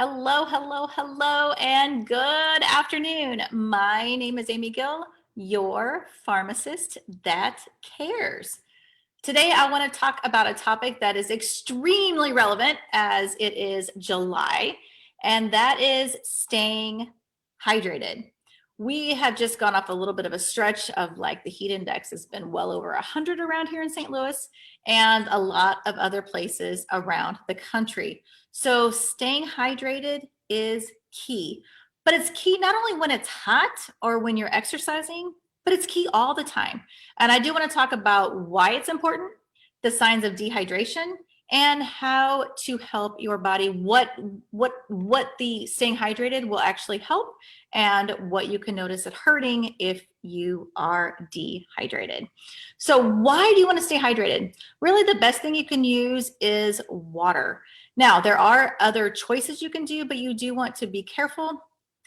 Hello, hello, hello, and good afternoon. My name is Amy Gill, your pharmacist that cares. Today, I want to talk about a topic that is extremely relevant as it is July, and that is staying hydrated. We have just gone off a little bit of a stretch of like the heat index has been well over 100 around here in St. Louis and a lot of other places around the country. So staying hydrated is key, but it's key not only when it's hot or when you're exercising, but it's key all the time. And I do want to talk about why it's important, the signs of dehydration, and how to help your body, what the staying hydrated will actually help, and what you can notice it hurting if you are dehydrated. So why do you want to stay hydrated? Really, the best thing you can use is water. Now, there are other choices you can do, but you do want to be careful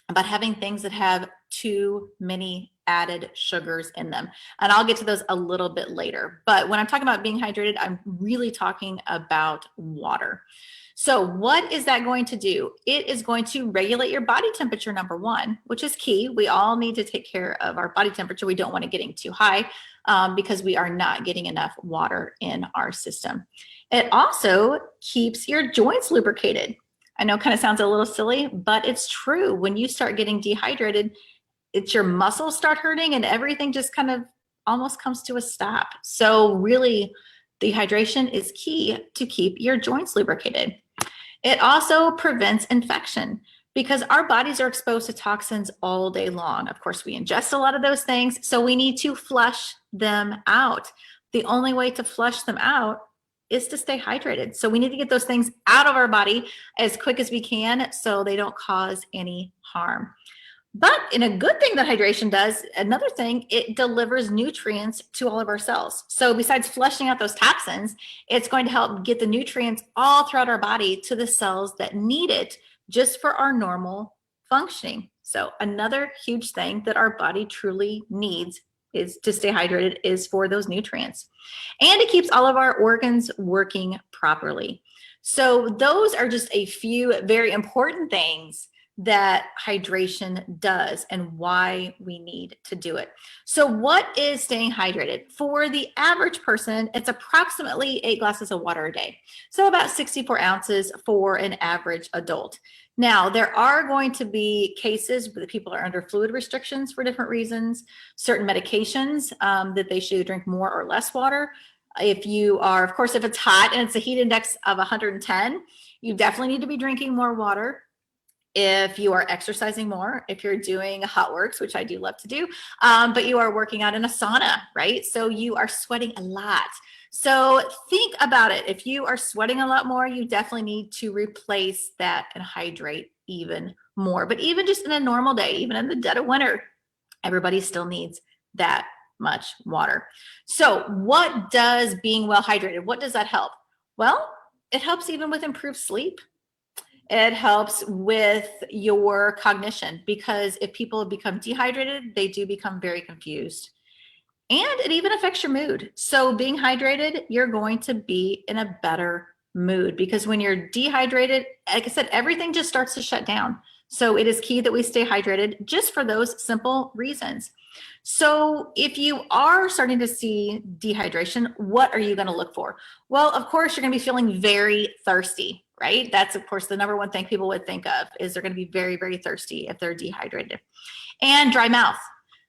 about having things that have too many added sugars in them. And I'll get to those a little bit later. But when I'm talking about being hydrated, I'm really talking about water. So what is that going to do? It is going to regulate your body temperature, number one, which is key. We all need to take care of our body temperature. We don't want it getting too high because we are not getting enough water in our system. It also keeps your joints lubricated. I know it kind of sounds a little silly, but it's true. When you start getting dehydrated, it's your muscles start hurting and everything just kind of almost comes to a stop. So really, dehydration is key to keep your joints lubricated. It also prevents infection because our bodies are exposed to toxins all day long. Of course, we ingest a lot of those things, so we need to flush them out. The only way to flush them out is to stay hydrated. So we need to get those things out of our body as quick as we can so they don't cause any harm. But in a good thing that hydration does, another thing, it delivers nutrients to all of our cells. So besides flushing out those toxins, it's going to help get the nutrients all throughout our body to the cells that need it just for our normal functioning. So another huge thing that our body truly needs is to stay hydrated is for those nutrients. And it keeps all of our organs working properly. So those are just a few very important things that hydration does and why we need to do it. So what is staying hydrated? For the average person, it's approximately 8 glasses of water a day. So about 64 ounces for an average adult. Now, there are going to be cases where the people are under fluid restrictions for different reasons, certain medications that they should drink more or less water. If you are, of course, if it's hot and it's a heat index of 110, you definitely need to be drinking more water. If you are exercising more, if you're doing hot works, which I do love to do, but you are working out in a sauna, right? So you are sweating a lot. So think about it. If you are sweating a lot more, you definitely need to replace that and hydrate even more. But even just in a normal day, even in the dead of winter, everybody still needs that much water. So what does being well hydrated, what does that help? Well, it helps even with improved sleep. It helps with your cognition because if people become dehydrated, they do become very confused. And it even affects your mood. So being hydrated, you're going to be in a better mood because when you're dehydrated, like I said, everything just starts to shut down. So it is key that we stay hydrated just for those simple reasons. So if you are starting to see dehydration, what are you going to look for? Well, of course, you're going to be feeling very thirsty, right? That's, of course, the number one thing people would think of is they're going to be very, very thirsty if they're dehydrated. And dry mouth.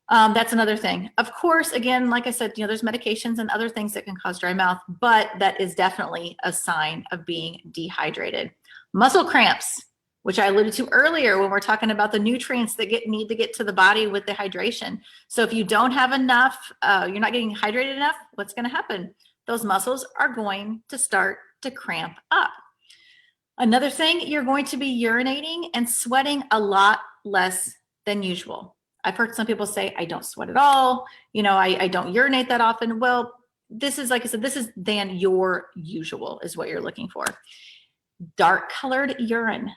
That's another thing. Of course, again, like I said, there's medications and other things that can cause dry mouth, but that is definitely a sign of being dehydrated. Muscle cramps, which I alluded to earlier when we're talking about the nutrients that need to get to the body with the hydration. So if you don't have enough, you're not getting hydrated enough, what's going to happen? Those muscles are going to start to cramp up. Another thing, you're going to be urinating and sweating a lot less than usual. I've heard some people say, I don't sweat at all. I don't urinate that often. Well, this is, like I said, this is than your usual is what you're looking for. Dark colored urine.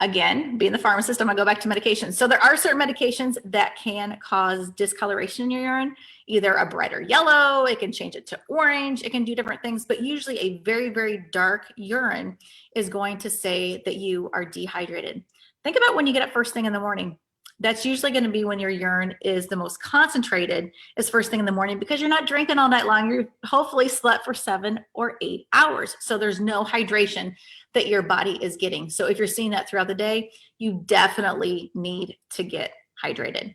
Again, being the pharmacist, I'm gonna go back to medications. So there are certain medications that can cause discoloration in your urine, either a brighter yellow, it can change it to orange, it can do different things, but usually a very, very dark urine is going to say that you are dehydrated. Think about when you get up first thing in the morning. That's usually going to be when your urine is the most concentrated, is first thing in the morning, because you're not drinking all night long. You hopefully slept for 7 or 8 hours. So there's no hydration that your body is getting. So if you're seeing that throughout the day, you definitely need to get hydrated.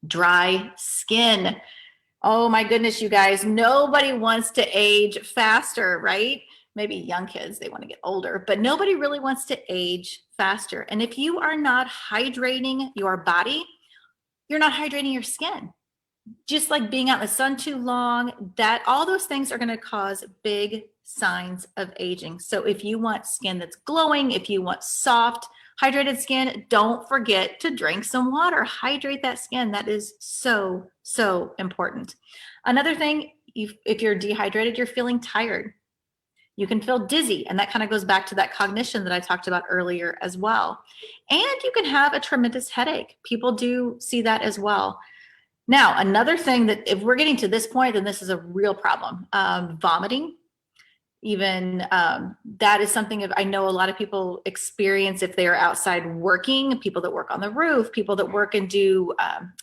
Dry skin. Oh my goodness, you guys, nobody wants to age faster, right? Maybe young kids, they want to get older, but nobody really wants to age faster. And if you are not hydrating your body, you're not hydrating your skin. Just like being out in the sun too long, that all those things are going to cause big signs of aging. So if you want skin that's glowing, if you want soft, hydrated skin, don't forget to drink some water. Hydrate that skin. That is so, so important. Another thing, if you're dehydrated, you're feeling tired. You can feel dizzy, and that kind of goes back to that cognition that I talked about earlier as well. And you can have a tremendous headache. People do see that as well. Now, another thing that if we're getting to this point, then this is a real problem. Vomiting, even that is something I know a lot of people experience if they are outside working, people that work on the roof, people that work and do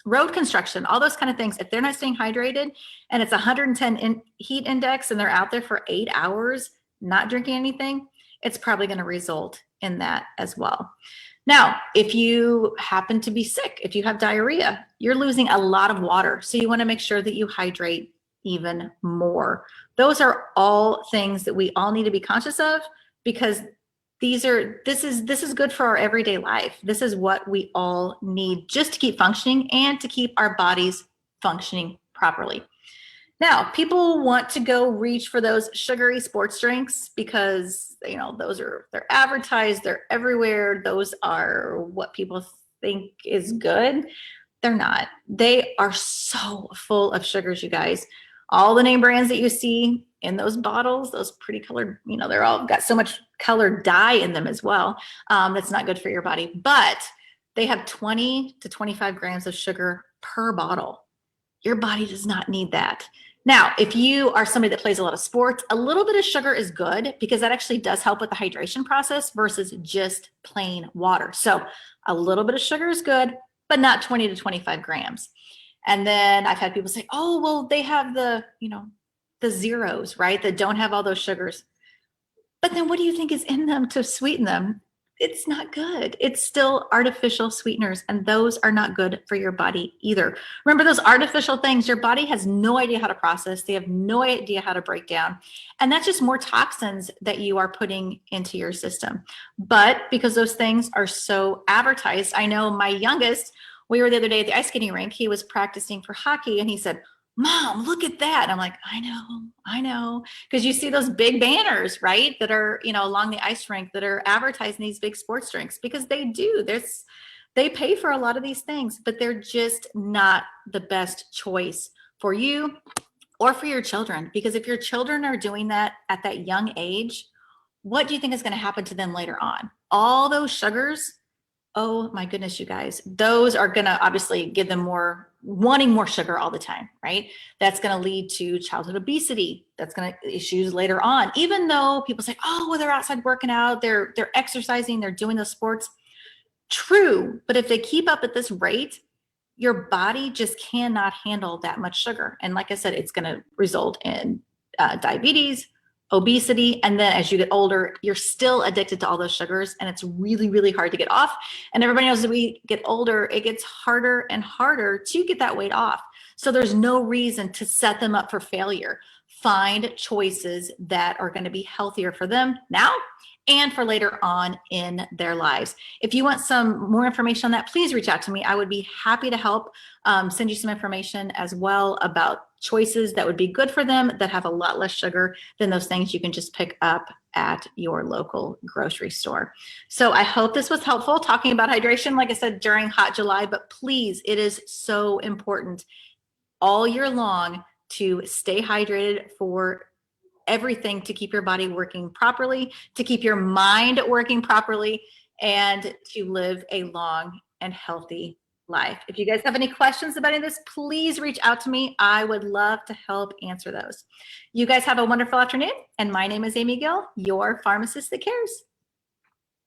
road construction, all those kind of things. If they're not staying hydrated and it's 110 heat index and they're out there for 8 hours not drinking anything, it's probably going to result in that as well. Now, if you happen to be sick, if you have diarrhea, you're losing a lot of water. So you want to make sure that you hydrate even more. Those are all things that we all need to be conscious of, because this is good for our everyday life. This is what we all need just to keep functioning and to keep our bodies functioning properly. Now, people want to go reach for those sugary sports drinks because, they're advertised, they're everywhere. Those are what people think is good. They're not. They are so full of sugars, you guys. All the name brands that you see in those bottles, those pretty colored, they're all got so much colored dye in them as well. That's not good for your body, but they have 20 to 25 grams of sugar per bottle. Your body does not need that. Now, if you are somebody that plays a lot of sports, a little bit of sugar is good because that actually does help with the hydration process versus just plain water. So a little bit of sugar is good, but not 20 to 25 grams. And then I've had people say, oh, well, they have the zeros, right? That don't have all those sugars. But then what do you think is in them to sweeten them? It's not good. It's still artificial sweeteners, and those are not good for your body either. Remember, those artificial things, your body has no idea how to process. They have no idea how to break down. And that's just more toxins that you are putting into your system. But because those things are so advertised, I know my youngest, we were the other day at the ice skating rink. He was practicing for hockey, and he said, Mom, look at that. And I'm like, I know. Because you see those big banners, right? That are, along the ice rink that are advertising these big sports drinks, because they do. They pay for a lot of these things, but they're just not the best choice for you or for your children. Because if your children are doing that at that young age, what do you think is going to happen to them later on? All those sugars, oh my goodness, you guys, those are going to obviously give them wanting more sugar all the time, right? That's going to lead to childhood obesity. That's going to issues later on, even though people say, oh, well, they're outside working out, they're exercising, they're doing the sports. True. But if they keep up at this rate, your body just cannot handle that much sugar. And like I said, it's going to result in diabetes, obesity, and then as you get older, you're still addicted to all those sugars, and it's really, really hard to get off. And everybody knows as we get older, it gets harder and harder to get that weight off. So there's no reason to set them up for failure. Find choices that are going to be healthier for them now and for later on in their lives. If you want some more information on that, please reach out to me. I would be happy to help send you some information as well about choices that would be good for them that have a lot less sugar than those things you can just pick up at your local grocery store. So I hope this was helpful talking about hydration, like I said, during hot July, but please, it is so important all year long to stay hydrated for everything, to keep your body working properly, to keep your mind working properly. and to live a long and healthy life. If you guys have any questions about any of this, please reach out to me. I would love to help answer those. You guys have a wonderful afternoon. And my name is Amy Gill, your pharmacist that cares.